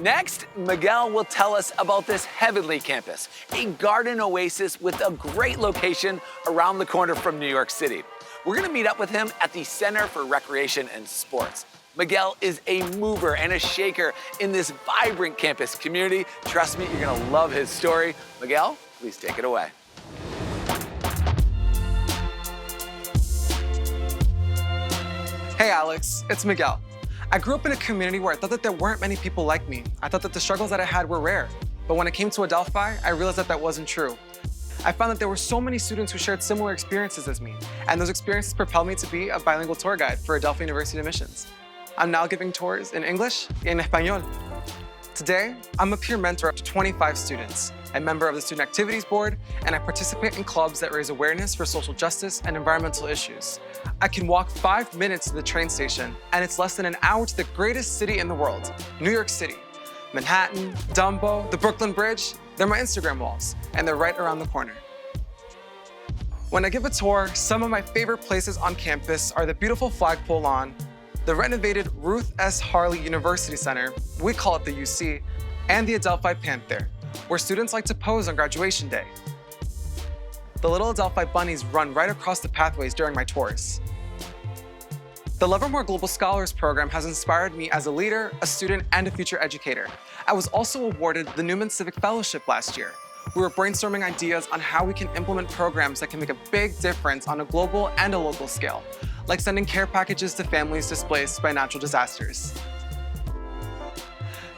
Next, Miguel will tell us about this heavenly campus, a garden oasis with a great location around the corner from New York City. We're gonna meet up with him at the Center for Recreation and Sports. Miguel is a mover and a shaker in this vibrant campus community. Trust me, you're gonna love his story. Miguel, please take it away. Hey Alex, it's Miguel. I grew up in a community where I thought that there weren't many people like me. I thought that the struggles that I had were rare. But when it came to Adelphi, I realized that that wasn't true. I found that there were so many students who shared similar experiences as me, and those experiences propelled me to be a bilingual tour guide for Adelphi University admissions. I'm now giving tours in English and Español. Today, I'm a peer mentor to 25 students, a member of the Student Activities Board, and I participate in clubs that raise awareness for social justice and environmental issues. I can walk 5 minutes to the train station, and it's less than an hour to the greatest city in the world, New York City. Manhattan, Dumbo, the Brooklyn Bridge, they're my Instagram walls, and they're right around the corner. When I give a tour, some of my favorite places on campus are the beautiful flagpole lawn, the renovated Ruth S. Harley University Center, we call it the UC, and the Adelphi Panther, where students like to pose on graduation day. The little Adelphi bunnies run right across the pathways during my tours. The Livermore Global Scholars Program has inspired me as a leader, a student, and a future educator. I was also awarded the Newman Civic Fellowship last year. We were brainstorming ideas on how we can implement programs that can make a big difference on a global and a local scale, like sending care packages to families displaced by natural disasters.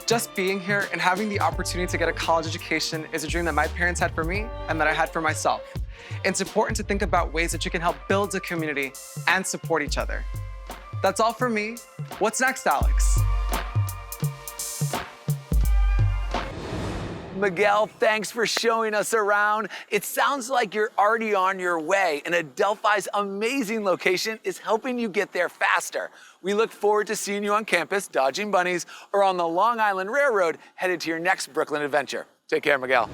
Just being here and having the opportunity to get a college education is a dream that my parents had for me and that I had for myself. It's important to think about ways that you can help build a community and support each other. That's all for me. What's next, Alex? Miguel, thanks for showing us around. It sounds like you're already on your way, and Adelphi's amazing location is helping you get there faster. We look forward to seeing you on campus, dodging bunnies, or on the Long Island Railroad, headed to your next Brooklyn adventure. Take care, Miguel.